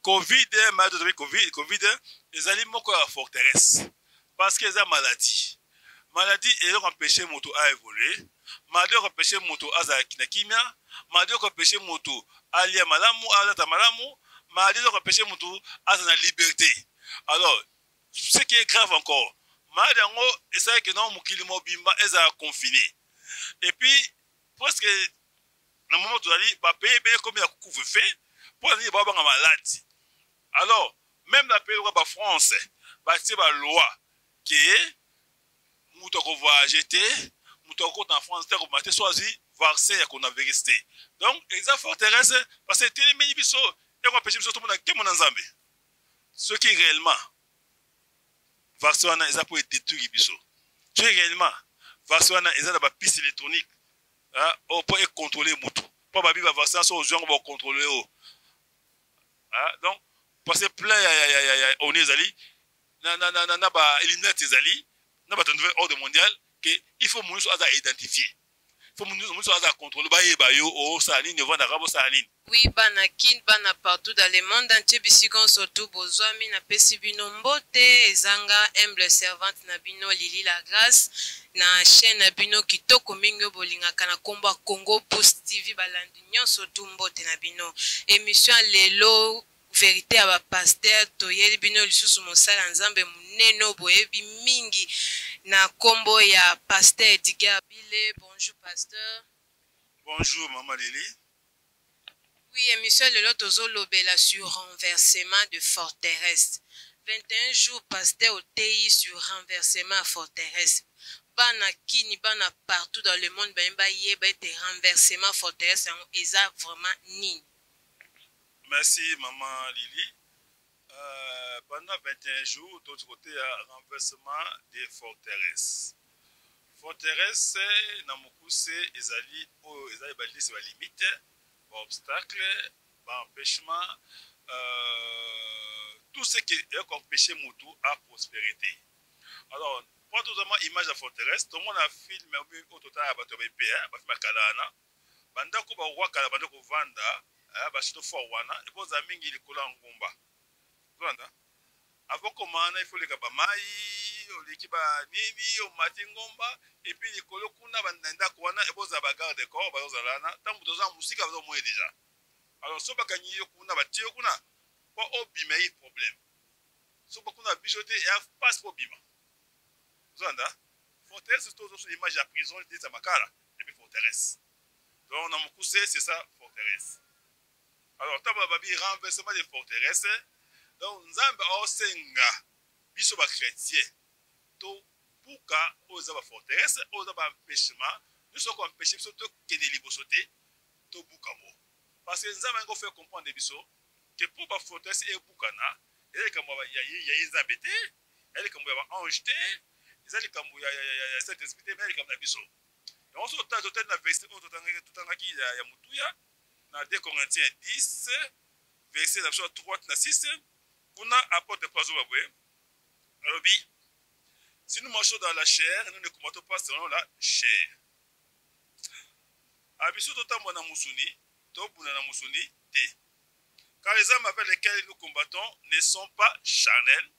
Covid, malade Covid, ils allaient moko à forteresse. Parce qu'ils ont maladie. Maladie, ils ont empêché moto à évoluer. Maladie ont empêché moto à zakina. Maladie ont empêché moto à lier malamu, à la tamalamu. Maladie ont empêché moto à la liberté. Alors, ce qui est grave encore, maladie et ça que non mukili mobimba ils ont confiné. Et puis, presque, dans le moment où tu as dit, payer comme il a couvre-feu, pour aller voir une maladie. Alors, même la pays de France, c'est la loi qui est, nous devons voyager, nous devons en France, nous devons choisir vaccin qu'on a vérité. Donc, ils ont forteresse, parce que les médicaments, ils ont empêché tout le monde à mon ensemble. Ce qui est réellement, vaccin, ils ont pu détruire les gens. Ce qui est réellement, vaccin, ils ont des pistes électroniques, pour contrôler les motos. Pas que les vaccins sont aux gens qui vont contrôler. Donc, parce que plein on est allé n'a pas éliminé tes alliés n'a pas de nouvel ordre mondial que il faut nous soit identifier il faut nous soit contrôler bayo au saline ne vendre arabo saline oui bana kin bana partout dans le monde entier bisikon surtout bozwami na pesi bino mbote ezanga humble servante na bino Lili la grâce na chaîne na bino kitoko mingi bolingaka na komba Congo Boost TV balandi nyonso tu mbote na bino émission lelo vérité à pasteur toyeli bino lisusu mosala nzambe muneno boyebi mingi na kombo ya pasteur Edgar Bile. Bonjour pasteur. Bonjour maman Lili. Oui, émission lelo tozolobela sur renversement de forteresse. 21 jours pasteur oteyi sur renversement à forteresse. Bana kini bana partout dans le monde ba yeba ete renversement forteresse eza vraiment nini. Merci maman Lili. Pendant 21 jours, d'autre côté, il y a un renversement des forteresses. Forteresse, dans mon coup, c'est les limites, obstacles, empêchement, tout ce qui est empêché Moutou à prospérité. Alors, pas totalement image de forteresse, tout le monde a filmé au total à Bateau BP, à Kalana, Bandako Bawaka, Bandako Vanda, Bachito Forwana, et vos amis qui sont en combat. Avant comment il faut les kabamai, l'équipe nini, au matingomba, et puis les colocuna bandanda kwana, et vos abagards de corps, bazalana, tant que vous avez musique à vous déjà. Alors, ce que vous kuna batio kuna, pas au bimei problème. Ce que vous avez bichoté et passe pour bima. Zanda, forteresse, c'est toujours l'image de la prison de Tamakara, et puis forteresse. Donc, on a beaucoup c'est ça, forteresse. Alors, tant que vous renversement des forteresses, donc, Nzambe osenga biso ba chrétien to puka oza ba forteresse oza ba empêchement nous sommes empêchés biso to kende libosote to bukamo parce que Nzambe ngo fait comprendre biso que pour ba forteresse e bukana ele kambo ya Nzambe te ele kambo ya ange te ezali kambo ya cet esprit te mais kambo na biso et on se total na verset o totanga ki ya mutuya na 2 Corinthiens 10 verset 3 na 6. On a apporté pas au baboué. Alors, si nous marchons dans la chair, nous ne combattons pas selon la chair. Abisso totalement na musuni, tobuna na musuni te. Car les armes avec lesquelles nous combattons ne sont pas charnelles.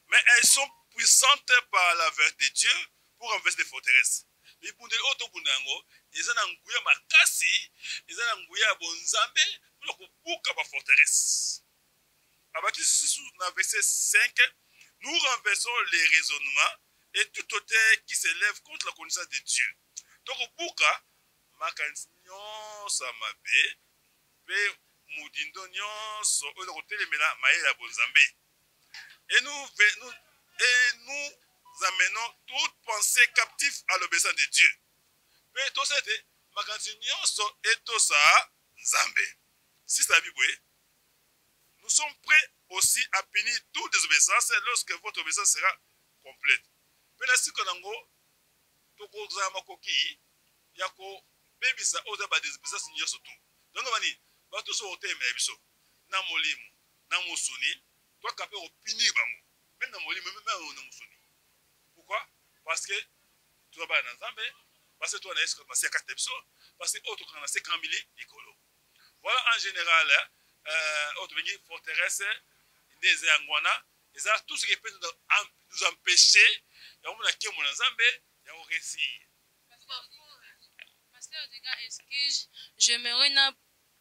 Mais elles sont puissantes par la vertu de Dieu pour renverser des forteresses. Les bundel auto bundango, ils ont un gouya makasi, ils ont un gouya bonzambe. Pour la forteresse. À partir de verset 5, nous renversons les raisonnements et tout auteur qui s'élève contre la connaissance de Dieu. Donc, pour que Makanyon Samabe, Pe Moudindonyon, et nous amenons toute pensée captive à l'obéissance de Dieu. Mais tout ça, Makanyon et tout ça, Nzambe. Si ça vibre, nous sommes prêts aussi à punir toute désobéissance lorsque votre obéissance sera complète. Mais là, si Konango, Toko Zamakoki, Yako, Baby sa oza ba désobéissance n'y a surtout. Donc, on dit, va tout sauter, mais biso, Namolimu, Namosuni, toi capé au punir bango. Même Namolimu, même Namosuni. Pourquoi? Parce que tu vas pas dans Zambé, parce que toi, on a escorté à 4 épisodes, parce que autre qu'on a 50 000 écolos. Voilà en général, autre forteresse, des angwana, et tout ce qui peut nous empêcher, et on a qui mon ensemble, et on réussit. Pasteur, est-ce que j'aimerais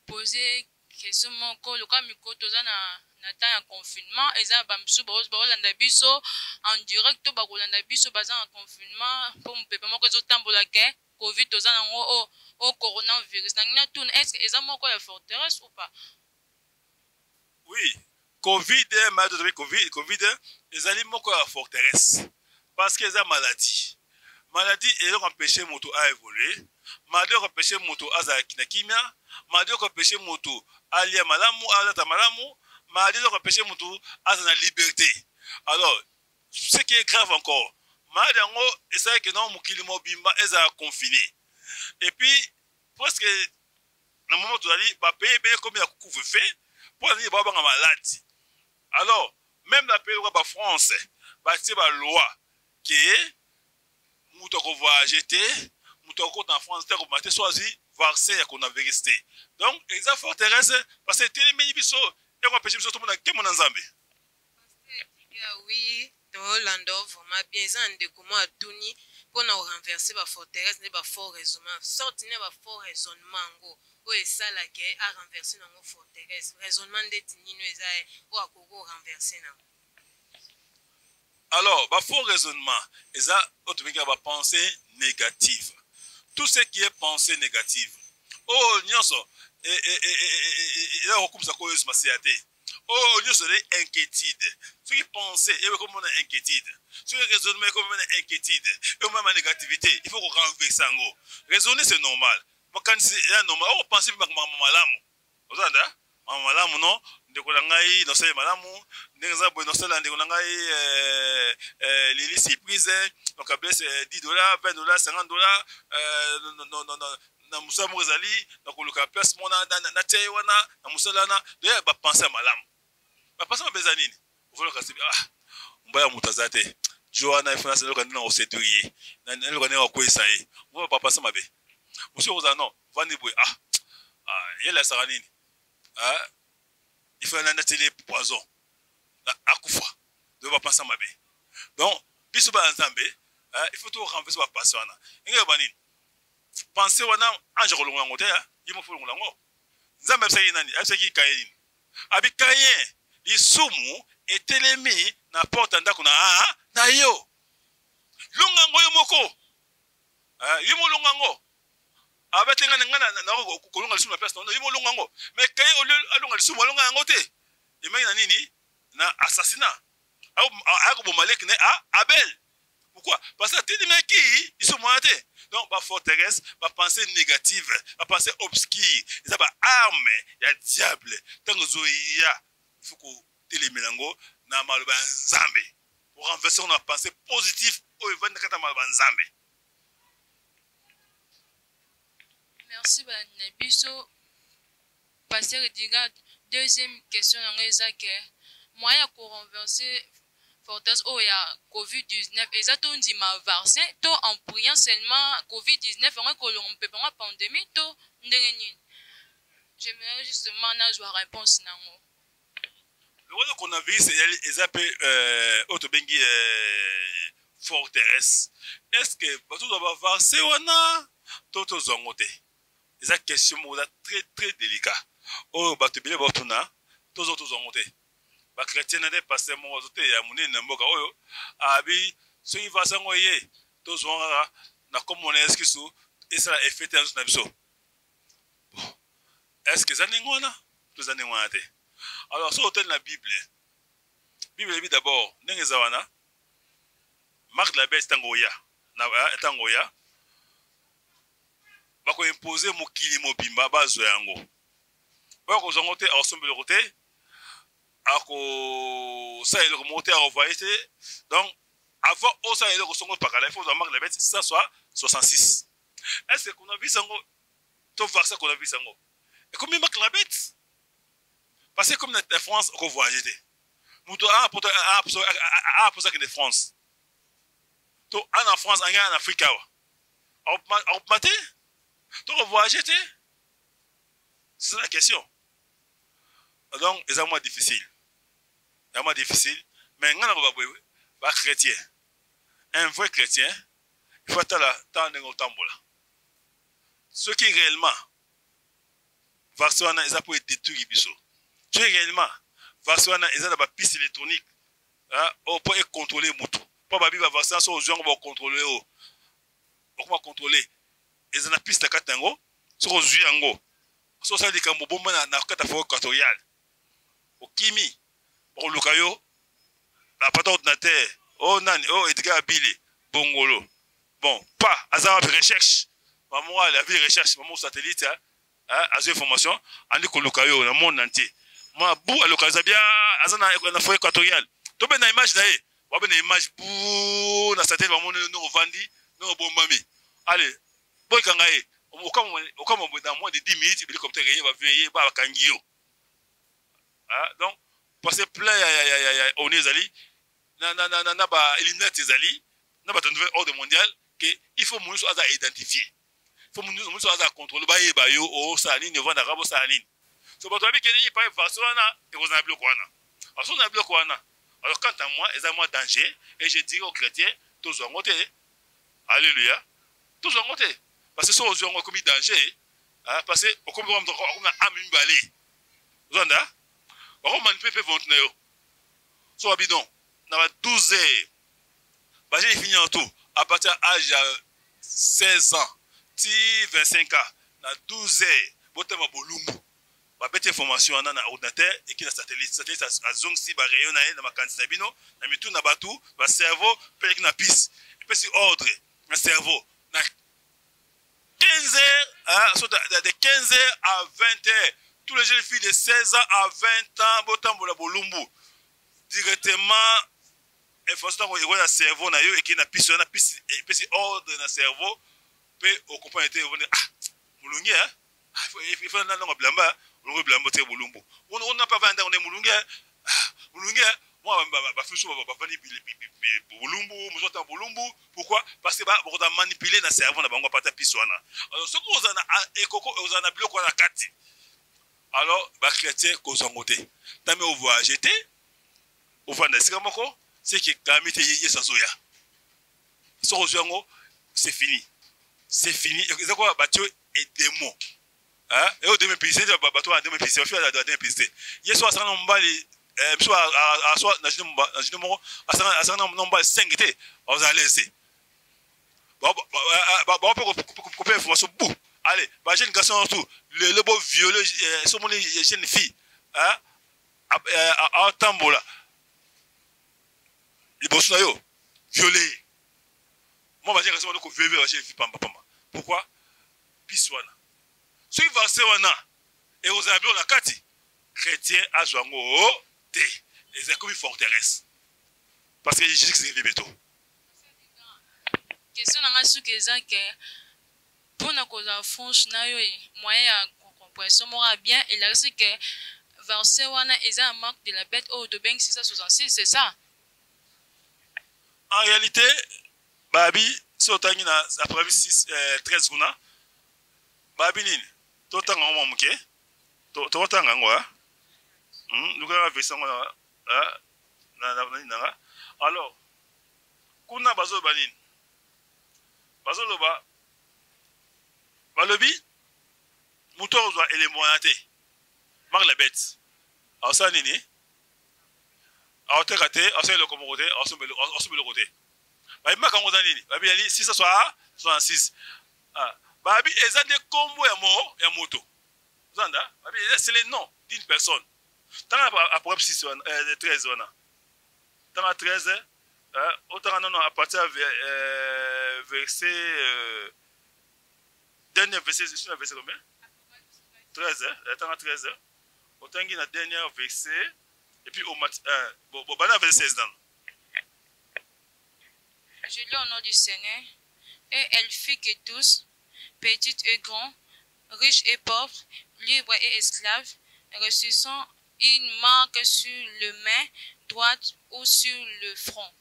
poser question moko loka mikoto za na temps ya confinement eza bamsu baolanda biso en direct to bakolanda biso baza en confinement mpo mopepe moko ezotambola ke covid toza nango o coronavirus nangi na tuna est ce que eza moko ya forteresse ou pas? Oui, covid ezali moko ya forteresse parce que eza maladie eloko empêcher moto à évoluer, maladie empêcher moto aza na kimia, maladie empêcher moto alia malamu alata malamu, maladie empêcher moto aza na liberté. Alors ce qui est grave encore, maladie ngo esa que non mokili mobimba eza confiné. Et puis presque na moment to ali ba payer comme ya couvre-feu pour aller ba ba maladie. Alors même la pays ba France ba ti ba loi qui est moutoko voyager te moutoko en France te ko maté choisi vaccin ya qu'on a vérité. Donc exa forteresse parce que télé biso et ko pêcher biso tout monde ke mon nzambe. Oui, to lando vraiment bien ça ndeko mo atuni pour na renverser ba forteresse ne ba fort raisonnement sorti ne ba fort raisonnement ngo o esala ke a renverser na ngo forteresse raisonnement de tinino eza o akoko renverser na. Alors, bah, faux raisonnement, et ça, autrement, pensée négative. Tout ce qui est pensée négative. Oh, nyonso, et là, on commence à causer ce massiaté. Oh, nyonso, inquiétude. Ceux qui pensent, et comme on est inquiétude. Ceux qui raisonnent, comme on est inquiétude. Et même la négativité, il faut qu'on renverse ça. Raisonner, c'est normal. Mais quand c'est normal, on pense que c'est malamu. Vous entendez? Malamu, non? Ndeko na ngai no sala malamu ndenza boy no sala ndeko na ngai lili surprise donc ablesse $10 $20 $50 na musala mo ezali na koluka place mona na teye wana na musala na de ba penser malamu ba penser mabeza nini uvolo kasi mbaya mutazate Joana ifuna selo kana na oseduye na nelo kana ko isaye mo ba penser mabe monsieur ozano vani boy yela sara nini il faut un atelier poison à Koufa de va passer ma bé donc biso ba nzambe il faut tout renverser ba passion na inga banini penser wana anje ko longa ngote yimo fu longa ngo nzambe sai nani asaki kayin abi kayin lisumu etelemi na porte ndako na yo longa ngo yomoko yimo longa ngo abatenga ngana na ko longa lisumu na place na yimo longa ngo mais kayin au lieu alonga lisumu longa ngo te imagine na nini na assassinat ako bomalek ne Abel. Pourquoi? Parce que tu dis qui ils sont montés. Donc ba forteresse, ba pensée négative, ba pensée obscure, ça ba arme, ya diable. Tango zoya, il faut que télémélango na maloba nzambe. Pour renverser nos pensées positives au event kata maloba nzambe. Merci Banabiso. Pasteur Diga, deuxième question c'est que moyen pour renverser forteresse il y a COVID-19 et ça on dit ma vaccin to en priant seulement COVID-19 on peut pas pandémie to ndengeni. J'aimerais justement avoir réponse nango. Le rôle qu'on a vu c'est appelé autobengi forteresse. Est-ce que tout doit vaccin wana toto zongote? C'est une question très très délicate. Oh batubile botuna tozo zongote. Ba chrétien n'était pas seulement aux autres ya munene na mboka oyo abi so iva sango ye tozo na comme on est ce et ça a effet na biso. Est-ce que ça n'engona tous anengona te? Alors so hôtel la Bible dit d'abord ndenge zawana Marc la bête tangoya na tangoya bako imposer mokili mobimba bazo yango bako zongote ensemble côté ako ça il remonter à envoyer donc avant on ça il resongo pakala il faut Marc la bête ça soit 66. Est-ce qu'on a vu sango to voir ça qu'on a vu sango et comme Marc la bête parce que comme la France on voyager muto pour ça que de France to en France en Afrique on maté to voyager C'est la question. Donc, c'est moins difficile. C'est moins difficile. Mais quand on va chrétien, un vrai chrétien, il faut attendre le temps. Ce qui réellement, Varsovana, ils ont pu détruire Bisso. Ce qui réellement, Varsovana, ils ont des pistes électroniques. On peut contrôler Moutou. Pas Babi va Varsovana, sur les gens, on va contrôler. On va contrôler. Ils ont des pistes à Katango, sur les gens. Sur ça, ils ont des bonbons à la carte équatoriale. Au Kimi, au Lukayo, la patate ordinateur, au Nani, au Edgar Abile, Bongolo. Bon, pas, Azar de recherche. Maman, la vie de recherche, maman satellite, Azar information, on dit que Lukayo, dans le monde entier. Moi, bou, à l'occasion, bien, Azar a forêt équatoriale. Tu peux une image là, tu peux une image, bou, dans satellite, maman, nous vendit, nous bon mami. Allez, bon, quand au moins dans moins de 10 minutes, l'hélicoptère va venir, va Kangio. Donc, parce que plein, on est allé, n'a pas éliminé tes alliés, n'a pas de nouvel ordre mondial, qu'il faut nous identifier. Il faut nous contrôler, au Saline, au Vandara, au Saline. C'est pour toi qu'il parle de Varsovana et aux Abloquana. Alors, quant à moi, ils ont moins danger, et je dis aux chrétiens, tous en côté. Alléluia. Tous en côté. Parce que si on a commis danger, parce que on a amené balai. Vous entendez? On a manipulé 29. Soit bidon, on a 12 heures. J'ai fini en tout. À partir de l'âge 16 ans, 25 ans, on a 12 heures. Bon, on a bolumbu. On a fait information dans l'ordinateur et qui est satellite. Satellite a zongi, a rayonné dans ma cantine. On a mis tout dans le bateau, le cerveau, peut-être qu'il y a une piste. Et puis, c'est ordre. Le cerveau. 15 heures, de 15 heures à 20 heures, tous les jeunes filles de 16 ans à 20 ans, botambola bolumbu, directement, information dans le cerveau, et qui est une piste, et puis c'est ordre dans le cerveau, puis au compagnie de Moulungi, il faut un nom blamba, on blamba, bolumbu. On n'a pas 20 ans, on est Moulungi, Moulungi. Moi, je suis Bolumbu. Pourquoi? Parce que on a manipulé dans le cerveau, on a pas de pissoana. Alors, ce qu'on a bloqué à la carte. Alors, les chrétiens, qu'on a monté. Tant que vous voyez jeter, vous voyez, c'est que quand même, il y a sans soya. C'est fini. C'est fini. C'est quoi? Bateau et démon. Et au demi pisté, bateau à demi pisté, au fil de la demi pisté. Il y a 60 ans, soit à soit dans un nombre 5 était on a laissé bon couper information bout allez bah jeune garçon tout le beau violé sur mon jeune fille à tambola les bossons yo violé moi bah jeune garçon ko violé bah jeune fille pamba pourquoi piswana ce qui va se wana et aux abions la kati chrétien à joango les écoles forteresse. Parce que Jésus c'est le béton. Question dans la sous-question que pour nous causer franche na yo moyen de compréhension moi bien il a aussi que verset wana est un marque de la bête au de ben 666 c'est ça. En réalité babi so tangi na après 13 kuna babi nini to tanga mo muke to tanga ngwa luka verset ngwa alors, kuna bazo balin. Bazo loba. Balobi. Mouton doit élément até. Marque la bête. Alors ça nini. Alors t'es raté, alors c'est le commodé, alors c'est le côté. Bah il m'a quand on a nini. Bah bien ali 666. Bah bi ezan de combo ya moto. Zanda. Bah c'est le nom d'une personne. Tant après 6 13 on a. Dans la 13, autant à partir de verset. Dernier verset, c'est le verset combien? 13, dans la 13. Autant qu'il y a dernier verset. Et puis au matin. Bon, verset 16. Je lis au nom du Seigneur. Et elle fit que tous, petits et grands, riches et pauvres, libres et esclaves, reçussant une marque sur le main droite ou sur le front.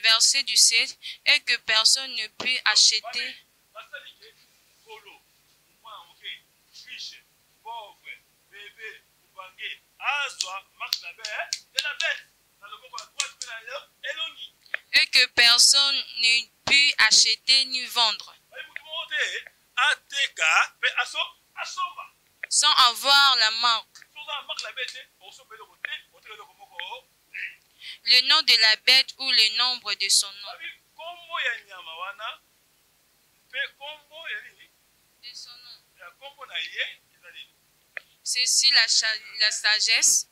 Verset du 7, et que personne ne peut acheter. riche, pauvre, bébé, Bangé, Azwa, marque la bête et la bête. Dans le mot qu'on a droit de faire Eloni. Et que personne n'ait pu acheter ni vendre. Sans avoir la marque. Le nom de la bête ou le nombre de son nom. De son nom. C'est la sagesse.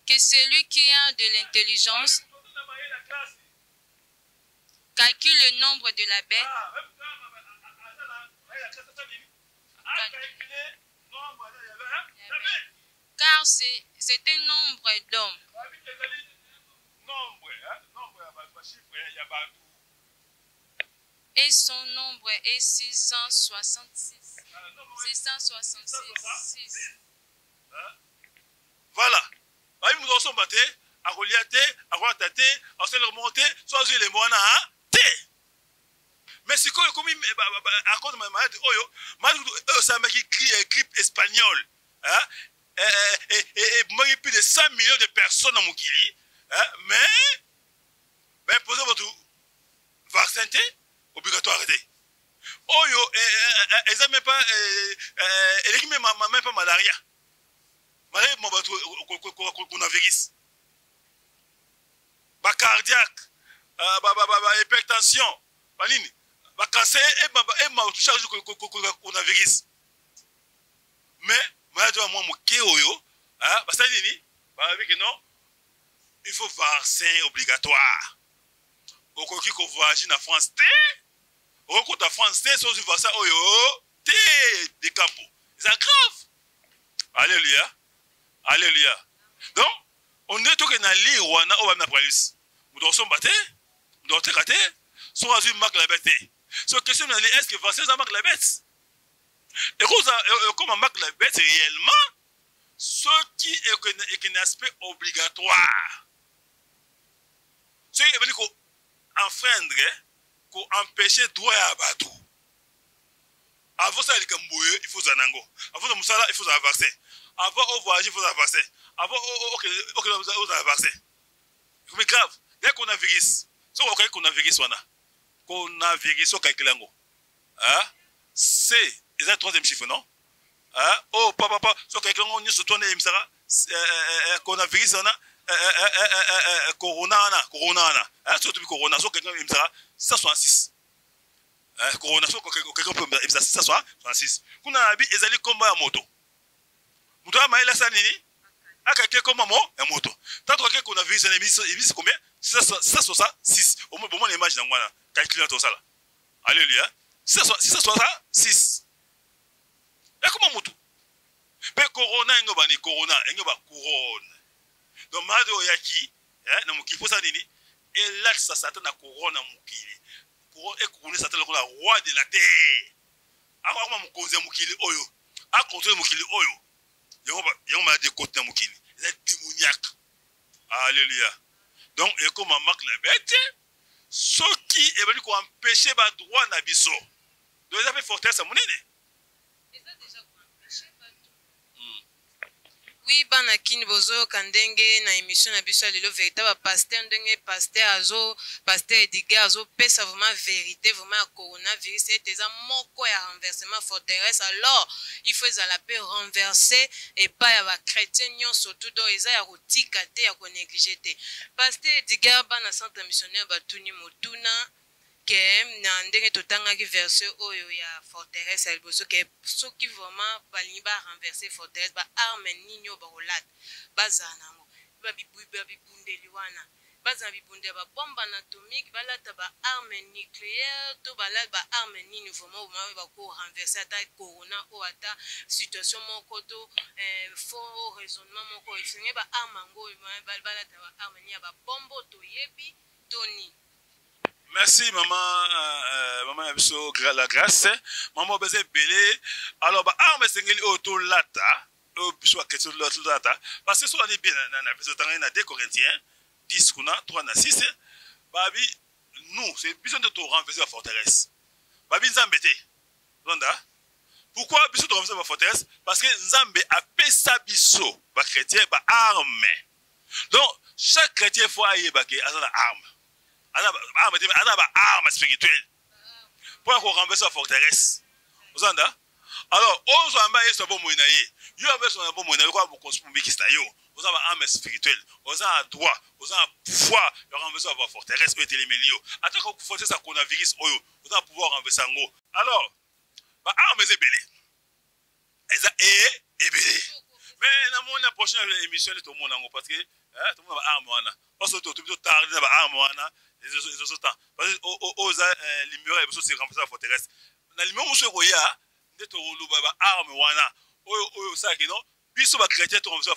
Que celui qui a de l'intelligence calcule le nombre de la bête. Car c'est un nombre d'hommes. Et son nombre est 666. 666. Voilà. Nous sommes battus, à Goliath, à Guatate, à se remonter, soit les moines à thé. Mais c'est comme à cause de ma maladie, ça m'a écrit grippe espagnole. Et moi, il y a plus de 100 millions de personnes dans mon kili. Mais posez votre vaccin obligatoire. Oyo, ils n'ont même pas, même pas malaria. Malaria, coronavirus. Cardiaque, hypertension, cancer et charge coronavirus. Mais, il faut vaccin obligatoire. Au cas où voyage en France, au cas où France, c'est un vaccin des capos. C'est grave. Alléluia. Alléluia. Donc, on est tout que dans l'île où on a police. Nous devons battre, nous devons traiter, soit une marque la bête. Cette question est-ce que le vaccin marque la bête? Et comme on marque la bête réellement, ce qui est un aspect obligatoire. Ce qui veut dire qu'enfreindre, qu'empêcher droit à battre. Avant ça, il faut Zanango. Avant Moussala, il faut un vaccin. Avant au voyage, il faut un vaccin. Avant au vaccin. C'est grave. Il y a un virus. Si on a un virus, on a un virus au calculango. C'est le troisième chiffre, non? Oh, papa, so calculango, on se tourne et coronavirus, on a corona. Surtout corona, so quelqu'un il me sera 166. Corona, so quelqu'un peut me dire 166. Qu'on a habité, ils allaient comme à moto. Moto a maïla sanini. A quelqu'un comme à moto. Tant qu'on a vu, c'est combien? 666. Au moins, l'image dans moi, calculer tout ça là. Alléluia. 666. Et comment moto? Mais corona, il y a corona, il y a couronne. Donc, Mado Yaki, dans mon kipo sanini, et là, ça s'attend à corona moukili. Couronne et couronne s'attend à la roi de la terre. Avant, mon cousin moukili oyo. À contre moukili oyo. Il y a des côtés moukili. Il est démoniaque. Alléluia. Donc, et comme on marque la bête, ceux qui est venu empêcher le droit d'abisso. Donc, ils avaient forteresse à mon aîné. Oui, bana kini bozo kandenge na émission na biso lelo véritable pasteur ndenge pasteur Edgar azo pesa vraiment vérité vraiment coronavirus et des moko ya renversement forteresse alors il faut la paix renverser et pas ya ba chrétien nyonso tout do eza ya kotika te ya ko négliger te pasteur Edgar bana centre missionnaire batuni motuna que na ndenge totangaki verset oyo ya forteresse ya liboso ke soki vraiment balingi barenverse forteresse baarme nini oyo bakolata bazala nango babibundeli wana bazala bibundeli babombe anatomique balata baarme nucléaire to balata baarme nini vraiment oyo bakorenverse ata corona oyo ata situation moko to faux raisonnement moko esenge baarme yango oyo balata baarme nini ya babombe oyo toyebi to nini. Merci, maman Abisso, la grâce. Maman Bezé Belé. Alors, arme singeli auto lata. Soit question de l'autre lata. Parce que soit on est bien dans 2 Corinthiens 10, 3, 6. Babi, nous, c'est besoin de tout renverser la forteresse. Babi, nous embêter. Ronda. Pourquoi biso to renverser ba forteresse? Parce que Nzambe a pesa biso ba chrétien ba arme. Donc chaque chrétien faut aller ba ke azana arme. Ana ba arme spirituelle. Pour renverser la forteresse. Vous entendez? Alors, on a un bon moyen. Il y a un bon moyen. Vous avez un arme spirituelle. Vous avez un droit. Vous avez un pouvoir. Vous avez besoin de forteresse. Vous avez les milieux. Attends, quand vous faites ça, coronavirus, vous avez un pouvoir renverser en haut. Alors, l'arme est belée. Elle est belée. Mais dans la prochaine émission, tout le monde en haut. Parce que tout le monde a une arme. Parce que tout le monde a une arme. Les autres temps. Parce que les murs, ils sont renversés la forteresse. Dans les murs, vous savez, arme wana oyo ça que non biso ba chrétien to renverser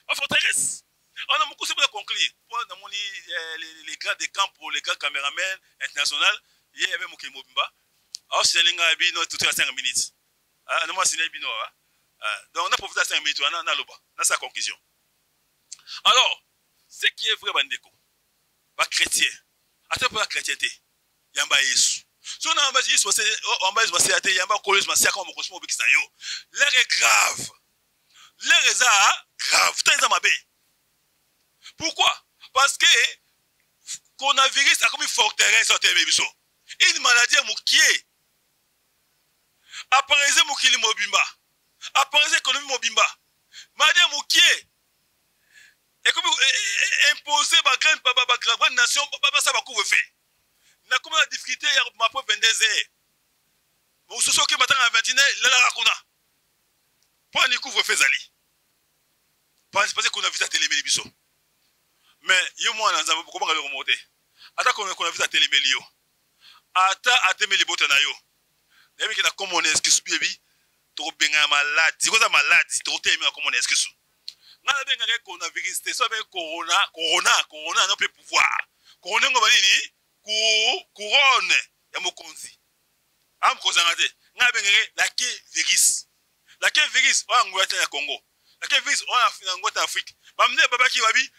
la forteresse. On a beaucoup de conclure pour les gars de camp pour les gars caméramens international il y avait Moké Mobimba alors c'est linga bino tout à 5 minutes ah non moi c'est bino donc on a profité à 5 minutes on a loba dans sa conclusion. Alors ce qui est vrai bandeko ba chrétien attends pour la chrétienté yamba Yesu. Si on a un bâtiment, on va se faire il y a un collège, mais c'est comme on l'air est grave. L'air est grave. Pourquoi? Parce que le coronavirus a comme une forteresse sur télévision. Une maladie qui est. Apparaissez Moukili Mobimba. Apparaissez économie Mobimba. Maladie qui est. Et comme imposer ma grande nation, ça va couvrir. Na comme la difficulté ya ma po 22h. Bon ce soir que matin à 21h la rakuna. Pour ni couvre fait zali. Parce qu'on a vu à télé biso. Mais yo moi na nzambe comment le remonter. Ata qu'on a vu à télé yo. Ata ateme libota na yo. Nemi ki na comme on excuse bibi to benga malade. Diko za malade to teme na comme on excuse. Ngala benga coronavirus te so ben corona non peut pouvoir. Corona ngoma nini? Couronne ya mokonzi am kozangate ngabengere la virus wa ngwata ya Congo la virus on ngwata Afrique bamne babaki babi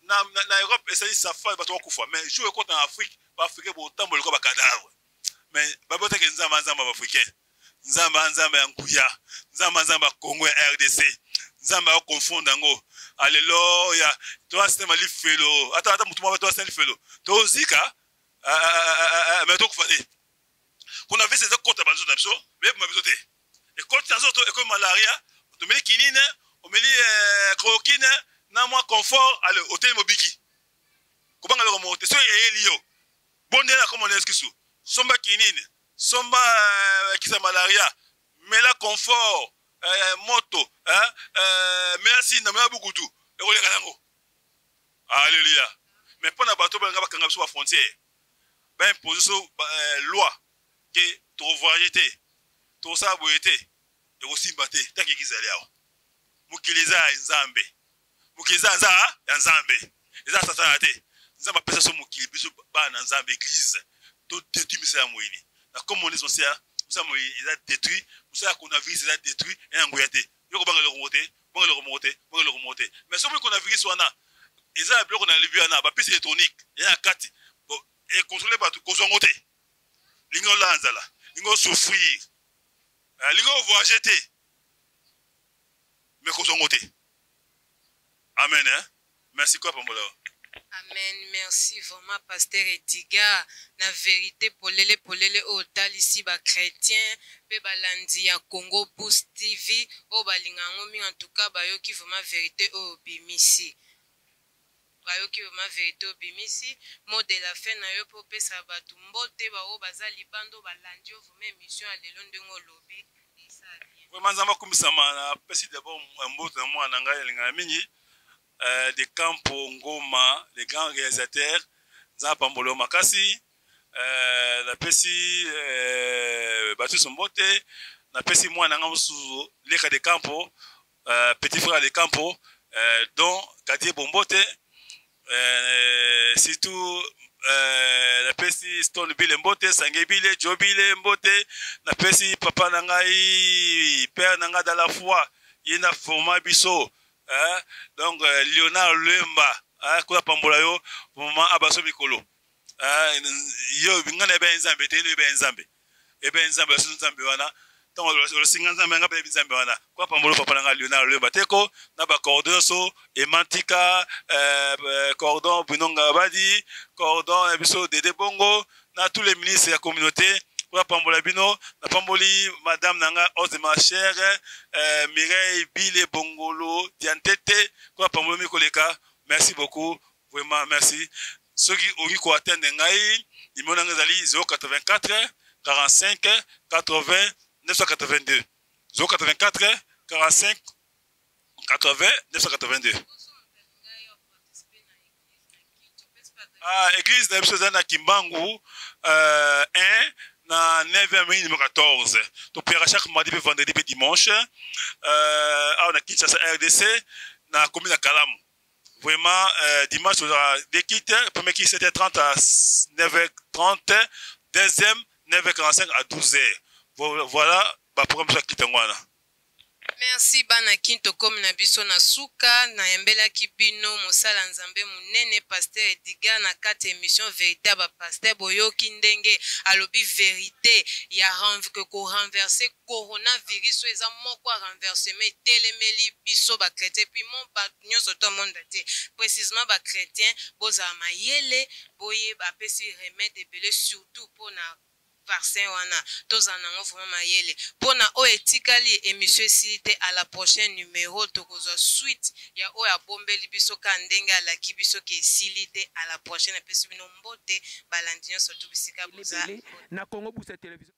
na Europe essayer safa bato kufa mais jouer contre en Afrique ba Afrique bo tambola ko ba cadavre mais babota ke nzamba ba africain nzamba ya nguya nzamba Congo ya RDC nzamba confondre ngo alléluia toi c'est mali felo ata mutu ma toi c'est felo to zika mais donc qu'on avait ces comptes à mais vous m'avez noté et quand tu as et malaria on met kinine on met chloroquine na moins confort à l'hôtel Mobiki comment le remonter so elio bon là comme on est excuse somba kinine somba qui ça malaria mais la confort moto merci na ma beaucoup tout et on les galango alléluia mais pour na bateau ba kanga sur la frontière ben position loi que to voyager to ça boyete et aussi battre tant que kizali awo mukiliza nzambe mukiliza nzambe eza satana te nzamba pesa so mukili biso ba na nzambe église to détruit misa moyini na communisme ça moyini eza détruit ça coronavirus eza détruit et ngoyate yoko banga le remonter mais so coronavirus wana eza bloc na libya na ba piste électronique ya kati et contrôler par tout kozongote lingo lanzala lingo souffrir lingo voyager mais kozongote amen hein merci quoi pambola amen merci vraiment pasteur Ediga na vérité polele o talisi ba chrétien pe balandi ya Congo Boost TV o balingango mi en tout cas bayoki vraiment vérité o bimisi bayoki ma vérité obimisi mot de la fin na yo po pesa batu mbote bao baza libando balandi ovuma émission ya lelo ndenge olobi vraiment nzamba kumisama na pesi d'abord mbote na mwana ngai linga mingi de Campo Ngoma les grands réalisateurs nzamba pambolo makasi la pesi batu sombote na pesi mwana nga musuzu leka de Campo petit frère de Campo dont Kadier Bombote surtout la pesi Stone Bile Mbote, Sange Bile, Joe Bile Mbote, la pesi papa nangai, père nanga dans la foi, il a formé biso, donc Léonard Lemba, quoi pambola yo, moment abaso mikolo, yo ngana ben zambe, te ben zambe, e ben zambe, sun zambe wana, tant le singanza menga pe bizambe wana kwa pambolo papa nanga Lionel le bateko na ba cordon so emantika cordon binonga badi cordon biso Dede Bongo na tous les ministres de la communauté kwa pambola bino na pamboli madame nanga ose ma chère Mireille Bile Bongolo Diantete kwa pambolo mi koleka merci beaucoup vraiment merci ceux qui ont ko atteindre ngai numéro nanga zali 084 45 80 982 084 45 80 982. Ah, église de Ebsozana Kimbangu 1 na 9h numéro 14. Tu peux chaque mardi, vendredi et dimanche. On a Kinshasa RDC na commune Kalamu. Vraiment dimanche on aura des kits. Premier kit 7h30 à 9h30, deuxième 9h45 à 12h. Voilà, bah programme ça kitangwana. Merci bana kinto comme na biso na suka na yembela kibino mosala nzambe munene pasteur Ediga na kati émission véritable pasteur boyoki ndenge alobi vérité ya que ko renverser coronavirus eza moko renverser mais telemeli biso ba chrétien puis mon ba nyoso to monde te précisément ba chrétien boza mayele boye ba pesi remède ebele surtout pour na vaccin wana tozana vraiment mayele pona o etikali émission cité à la prochaine numéro tokozwa suite ya o ya bombeli biso ka ndenge ala kibiso ke silité à la prochaine pesi bino mbote balandinyo surtout bisika boza na Congo pour cette télévision.